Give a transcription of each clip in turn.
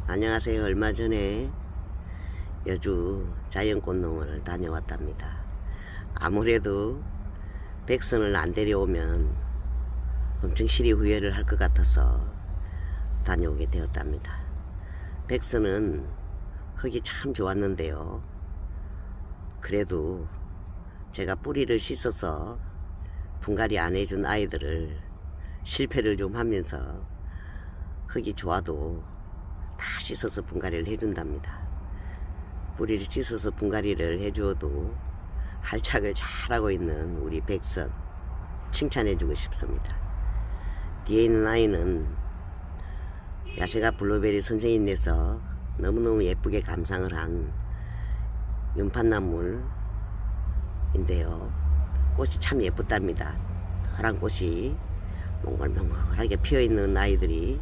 안녕하세요. 얼마 전에 여주 자연꽃농원을 다녀왔답니다. 아무래도 백선을 안 데려오면 엄청 실이 후회를 할 것 같아서 다녀오게 되었답니다. 백선은 흙이 참 좋았는데요. 그래도 제가 뿌리를 씻어서 분갈이 안 해준 아이들을 실패를 좀 하면서 흙이 좋아도 다 씻어서 분갈이를 해준답니다. 뿌리를 씻어서 분갈이를 해주어도 활착을 잘하고 있는 우리 백선 칭찬해주고 싶습니다. 뒤에 있는 아이는 야생화 블루베리 선생님께서 너무너무 예쁘게 감상을 한 연판나물인데요. 꽃이 참 예쁘답니다. 노란 꽃이 몽글몽글하게 피어있는 아이들이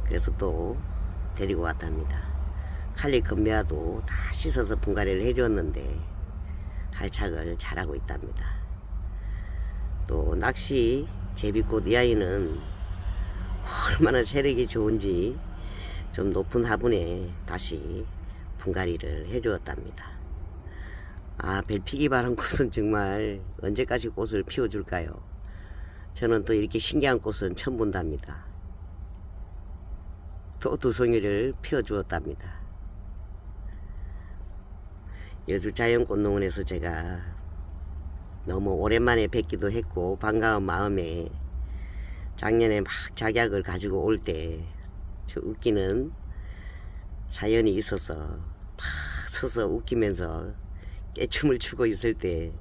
그래서 또 데리고 왔답니다. 칼리 건매화도 다 씻어서 분갈이를 해주었는데 활착을 잘하고 있답니다. 또 낚시 제비꽃 이 아이는 얼마나 체력이 좋은지 좀 높은 화분에 다시 분갈이를 해주었답니다. 벨피기 바람 꽃은 정말 언제까지 꽃을 피워줄까요? 저는 또 이렇게 신기한 꽃은 처음 본답니다. 또 두 송이를 피워주었답니다. 여주 자연꽃농원에서 제가 너무 오랜만에 뵙기도 했고 반가운 마음에 작년에 막 작약을 가지고 올 때 저 웃기는 사연이 있어서 막 서서 웃기면서 깨춤을 추고 있을 때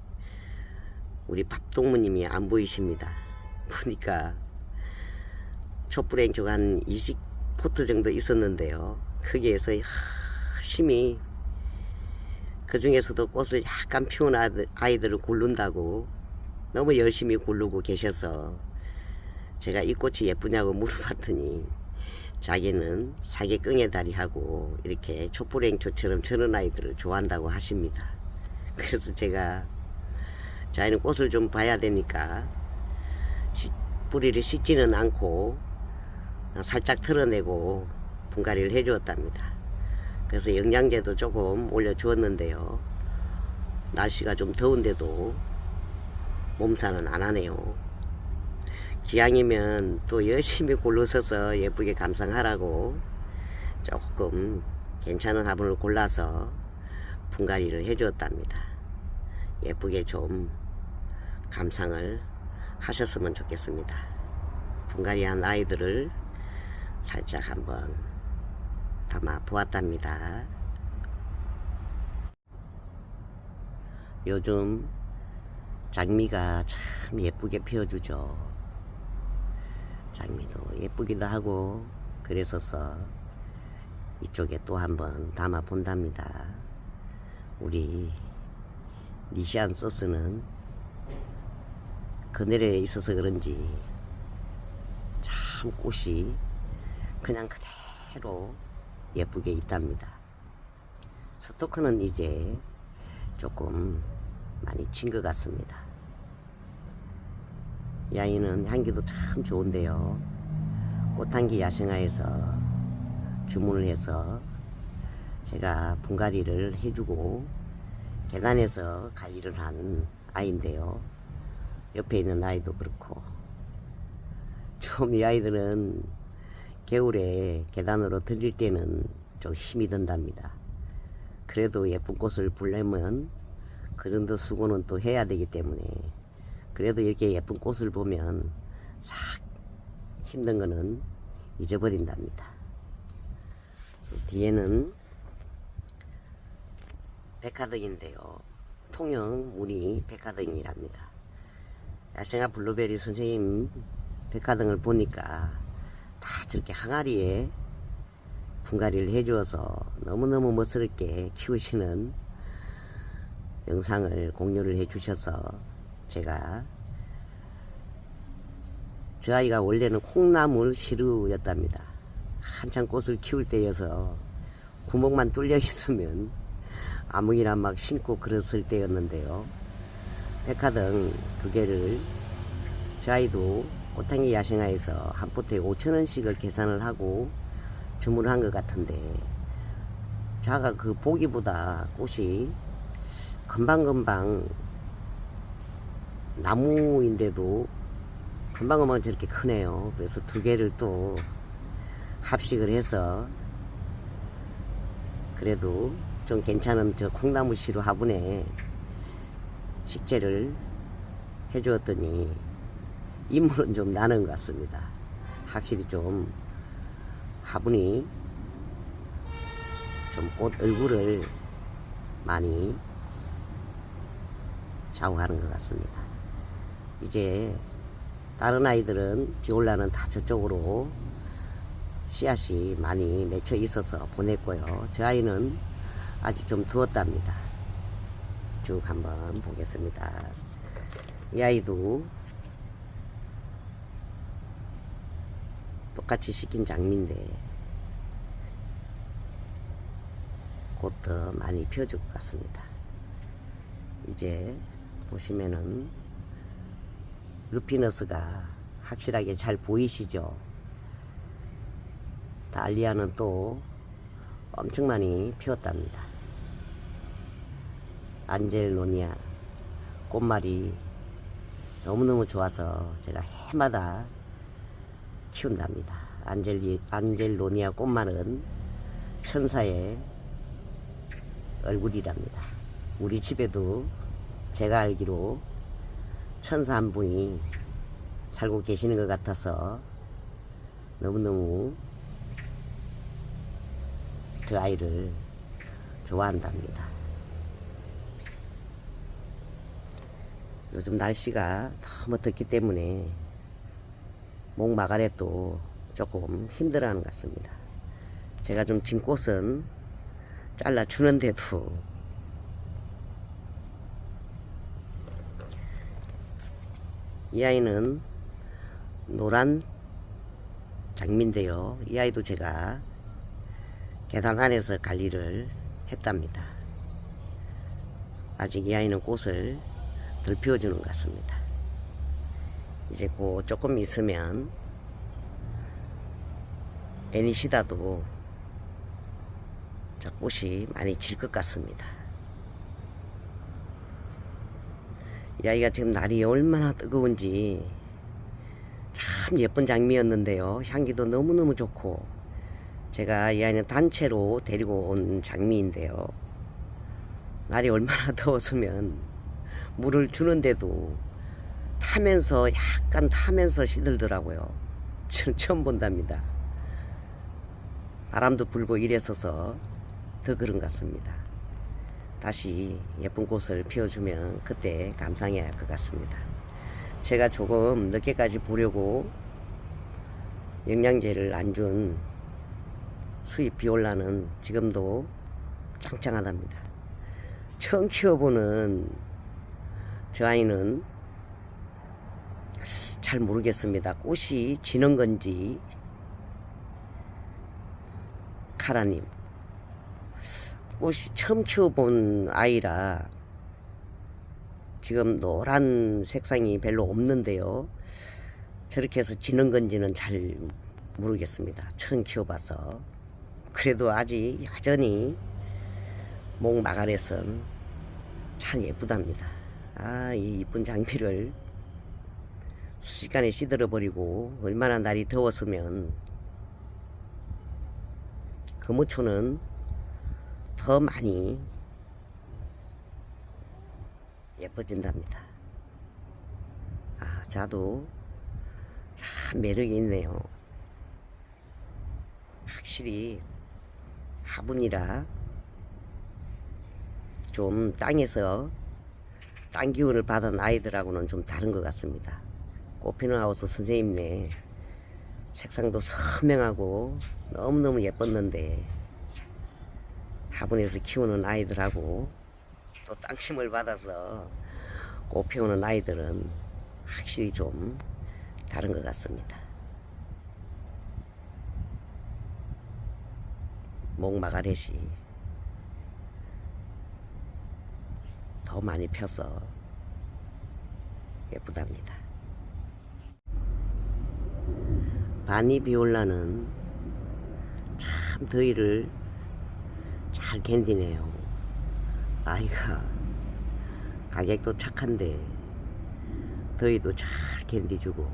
우리 밥동무님이 안 보이십니다. 보니까 촛불 행초가 한 20포트 정도 있었는데요. 거기에서 열심히 그 중에서도 꽃을 약간 피운 아이들을 고른다고 너무 열심히 고르고 계셔서 제가 이 꽃이 예쁘냐고 물어봤더니 자기는 사계qq의 다리하고 이렇게 촛불행초처럼 저런 아이들을 좋아한다고 하십니다. 그래서 제가 자기는 꽃을 좀 봐야 되니까 뿌리를 씻지는 않고 살짝 털어내고 분갈이를 해주었답니다. 그래서 영양제도 조금 올려주었는데요. 날씨가 좀 더운데도 몸살은 안 하네요. 기왕이면 또 열심히 골라서서 예쁘게 감상하라고 조금 괜찮은 화분을 골라서 분갈이를 해주었답니다. 예쁘게 좀 감상을 하셨으면 좋겠습니다. 분갈이한 아이들을 살짝 한번 담아 보았답니다. 요즘 장미가 참 예쁘게 피어주죠. 장미도 예쁘기도 하고 그래서서 이쪽에 또 한번 담아 본답니다. 우리 니시안 소스는 그늘에 있어서 그런지 참 꽃이 그냥 그대로 예쁘게 있답니다. 스토크는 이제 조금 많이 친 것 같습니다. 이 아이는 향기도 참 좋은데요. 꽃향기 야생화에서 주문을 해서 제가 분갈이를 해주고 계단에서 관리를 한 아이인데요. 옆에 있는 아이도 그렇고 좀 이 아이들은 겨울에 계단으로 들릴 때는 좀 힘이 든답니다. 그래도 예쁜 꽃을 보려면 그 정도 수고는 또 해야 되기 때문에 그래도 이렇게 예쁜 꽃을 보면 싹 힘든 거는 잊어버린답니다. 뒤에는 백화등인데요. 통영 무늬 백화등이랍니다. 야생화 블루베리 선생님 백화등을 보니까 다 저렇게 항아리에 분갈이를 해주어서 너무너무 멋스럽게 키우시는 영상을 공유를 해주셔서 제가 저 아이가 원래는 콩나물 시루였답니다. 한창 꽃을 키울 때여서 구멍만 뚫려 있으면 아무기나 막 심고 그랬을 때였는데요. 백화등 2개를 저 아이도 꽃향기 야생화에서 한 포트에 5,000원씩을 계산을 하고 주문한 것 같은데 자가 그 보기보다 꽃이 금방금방 나무인데도 금방금방 저렇게 크네요. 그래서 두 개를 또 합식을 해서 그래도 좀 괜찮은 저 콩나물 시루 화분에 식재를 해주었더니 인물은 좀 나는 것 같습니다. 확실히 좀 화분이 좀 꽃 얼굴을 많이 좌우하는 것 같습니다. 이제 다른 아이들은 비올라는 다 저쪽으로 씨앗이 많이 맺혀 있어서 보냈고요. 저 아이는 아직 좀 두었답니다. 쭉 한번 보겠습니다. 이 아이도 똑같이 시킨 장미인데 곧 더 많이 피워줄 것 같습니다. 이제 보시면은 루피너스가 확실하게 잘 보이시죠? 달리아는 또 엄청 많이 피웠답니다. 안젤로니아 꽃말이 너무너무 좋아서 제가 해마다 키운답니다. 안젤로니아 꽃말은 천사의 얼굴이랍니다. 우리 집에도 제가 알기로 천사 한 분이 살고 계시는 것 같아서 너무너무 그 아이를 좋아한답니다. 요즘 날씨가 너무 덥기 때문에 목마가렛도 조금 힘들어하는 것 같습니다. 제가 좀 진 꽃은 잘라주는데도 이 아이는 노란 장미인데요. 이 아이도 제가 계단 안에서 관리를 했답니다. 아직 이 아이는 꽃을 덜 피워주는 것 같습니다. 이제 그 조금 있으면 애니시다도 자 꽃이 많이 질 것 같습니다. 이 아이가 지금 날이 얼마나 뜨거운지 참 예쁜 장미였는데요. 향기도 너무너무 좋고 제가 이 아이는 단체로 데리고 온 장미인데요. 날이 얼마나 더웠으면 물을 주는데도 약간 타면서 시들더라고요. 처음 본답니다. 바람도 불고 이랬어서 더 그런 것 같습니다. 다시 예쁜 꽃을 피워주면 그때 감상해야 할 것 같습니다. 제가 조금 늦게까지 보려고 영양제를 안 준 수입 비올라는 지금도 짱짱하답니다. 처음 키워보는 저 아이는 잘 모르겠습니다. 꽃이 지는 건지. 카라님, 꽃이 처음 키워본 아이라 지금 노란 색상이 별로 없는데요. 저렇게 해서 지는 건지는 잘 모르겠습니다. 처음 키워봐서. 그래도 아직 여전히 목 마가렛은 참 예쁘답니다. 이 이쁜 장미를 순식간에 시들어버리고 얼마나 날이 더웠으면 금호초는 더 많이 예뻐진답니다. 자도 참 매력이 있네요. 확실히 화분이라 좀 땅에서 땅 기운을 받은 아이들하고는 좀 다른 것 같습니다. 꽃피는 하우스 선생님네 색상도 선명하고 너무너무 예뻤는데 화분에서 키우는 아이들하고 또 땅심을 받아서 꽃 피우는 아이들은 확실히 좀 다른 것 같습니다. 목마가렛이 더 많이 펴서 예쁘답니다. 바니 비올라는 참 참 더위를 잘 견디네요. 아이가 가격도 착한데 더위도 잘 견디주고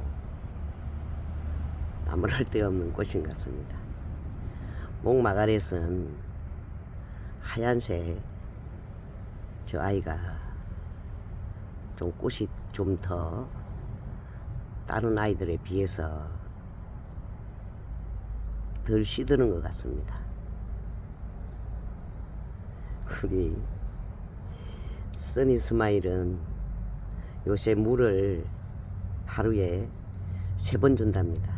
나무랄 데 없는 꽃인 것 같습니다. 목마가렛은 하얀색, 저 아이가 좀 꽃이 좀 더 다른 아이들에 비해서 덜 시드는 것 같습니다. 우리 써니 스마일은 요새 물을 하루에 3번 준답니다.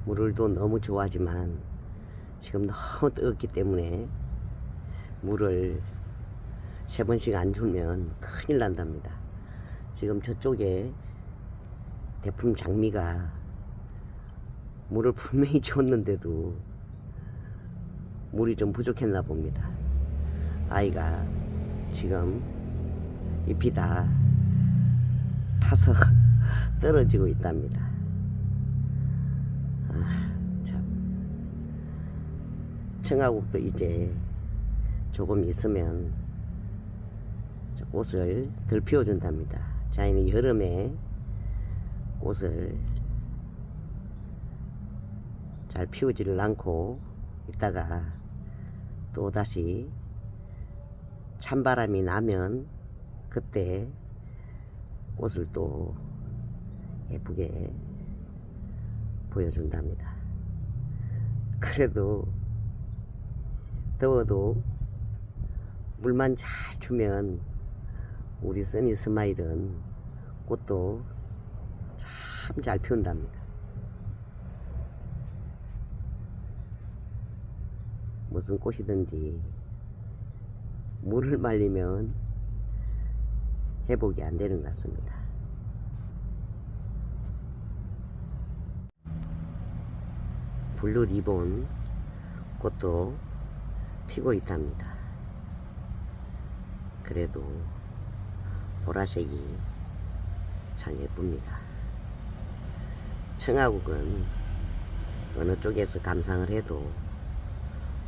물을도 너무 좋아하지만 지금 너무 뜨겁기 때문에 물을 3번씩 안 주면 큰일 난답니다. 지금 저쪽에 대품 장미가 물을 분명히 줬는데도 물이 좀 부족했나 봅니다. 아이가 지금 잎이 다 타서 떨어지고 있답니다. 참. 청아국도 이제 조금 있으면 꽃을 덜 피워준답니다. 자기는 여름에 꽃을 잘 피우지를 않고 있다가 또 다시 찬바람이 나면 그때 꽃을 또 예쁘게 보여준답니다. 그래도 더워도 물만 잘 주면 우리 써니 스마일은 꽃도 참 잘 피운답니다. 무슨 꽃이든지 물을 말리면 회복이 안 되는 것 같습니다. 블루 리본 꽃도 피고 있답니다. 그래도 보라색이 참 예쁩니다. 청아국은 어느 쪽에서 감상을 해도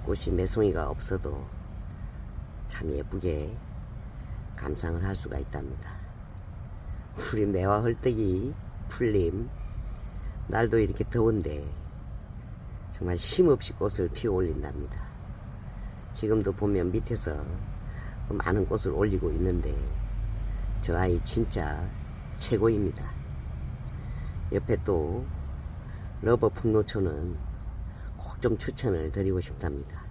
꽃이 몇 송이가 없어도 참 예쁘게 감상을 할 수가 있답니다. 우리 매화 헐떡이 풀림, 날도 이렇게 더운데 정말 쉼없이 꽃을 피워 올린답니다. 지금도 보면 밑에서 또 많은 꽃을 올리고 있는데 저 아이 진짜 최고입니다. 옆에 또 러버 풍노초는 꼭 좀 추천을 드리고 싶답니다.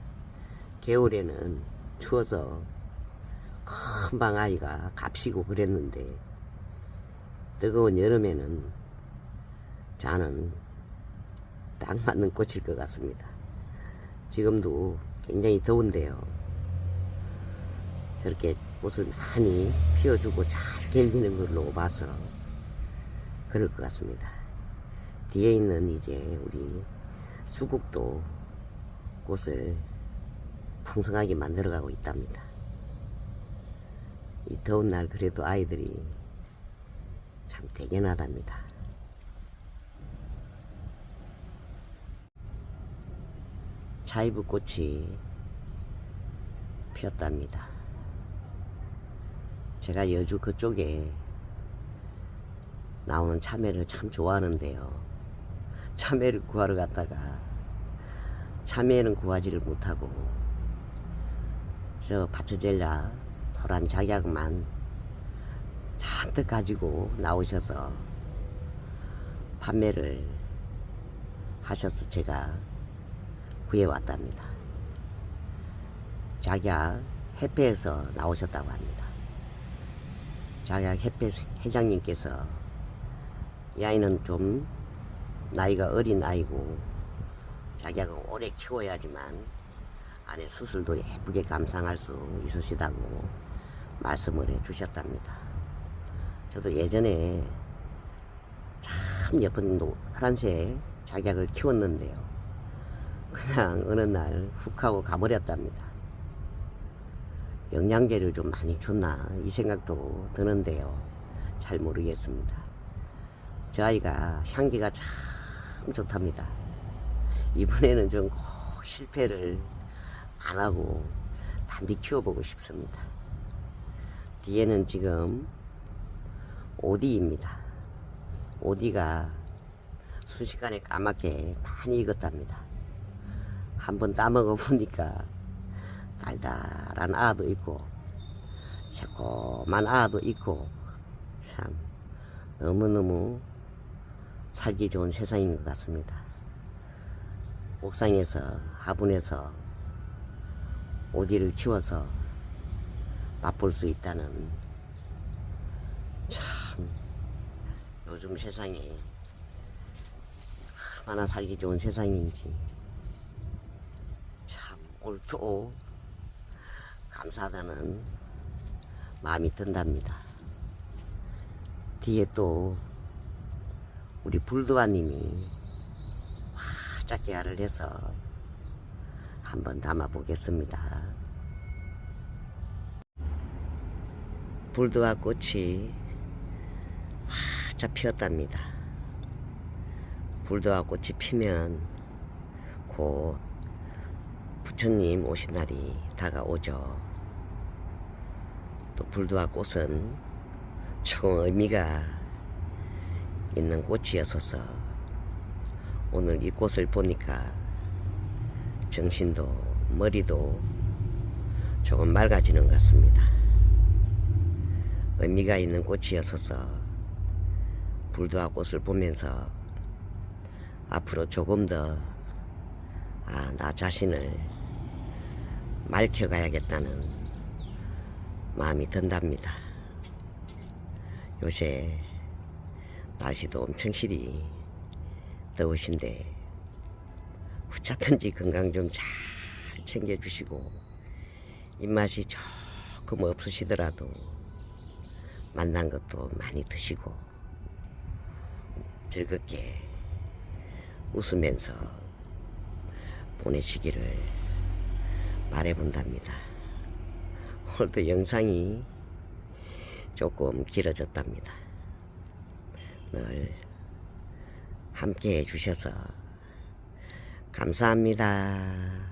겨울에는 추워서 금방 아이가 값이고 그랬는데 뜨거운 여름에는 저는 딱 맞는 꽃일 것 같습니다. 지금도 굉장히 더운데요. 저렇게 꽃을 많이 피워주고 잘 견디는 걸로 봐서 그럴 것 같습니다. 뒤에 있는 이제 우리 수국도 꽃을 풍성하게 만들어가고 있답니다. 이 더운 날 그래도 아이들이 참 대견하답니다. 차이브 꽃이 피었답니다. 제가 여주 그쪽에 나오는 참외를 참 좋아하는데요. 참외를 구하러 갔다가 참외는 구하지를 못하고 저 바처젤라 도란 작약만 잔뜩 가지고 나오셔서 판매를 하셔서 제가 구해왔답니다. 작약 협회에서 나오셨다고 합니다. 작약 협회 회장님께서 이 아이는 좀 나이가 어린 아이고 작약은 오래 키워야지만 안에 수술도 예쁘게 감상할 수 있으시다고 말씀을 해 주셨답니다. 저도 예전에 참 예쁜 노란색 작약을 키웠는데요. 그냥 어느 날 훅 하고 가버렸답니다. 영양제를 좀 많이 줬나 이 생각도 드는데요. 잘 모르겠습니다. 저 아이가 향기가 참 좋답니다. 이번에는 좀 꼭 실패를 안 하고 단디 키워보고 싶습니다. 뒤에는 지금 오디입니다. 오디가 순식간에 까맣게 많이 익었답니다. 한번 따먹어 보니까 달달한 아도 있고 새콤한 아도 있고 참 너무너무 살기 좋은 세상인 것 같습니다. 옥상에서 화분에서 오디를 키워서 맛볼 수 있다는 참 요즘 세상에 얼마나 살기 좋은 세상인지 참 옳고 감사하다는 마음이 든답니다. 뒤에 또 우리 불도아님이 활짝 개화를 해서 한번 담아 보겠습니다. 불도아 꽃이 활짝 피었답니다. 불도아 꽃이 피면 곧 부처님 오신 날이 다가오죠. 또 불도아 꽃은 조금 의미가 있는 꽃이었어서 오늘 이 꽃을 보니까 정신도 머리도 조금 맑아지는 것 같습니다. 의미가 있는 꽃이었어서 불도아 꽃을 보면서 앞으로 조금 더 나 자신을 맑혀가야겠다는 마음이 든답니다. 요새 날씨도 엄청 시리 더우신데 어차든지 건강 좀 잘 챙겨주시고 입맛이 조금 없으시더라도 만난 것도 많이 드시고 즐겁게 웃으면서 보내시기를 바라본답니다. 오늘도 영상이 조금 길어졌답니다. 늘 함께 해주셔서 감사합니다.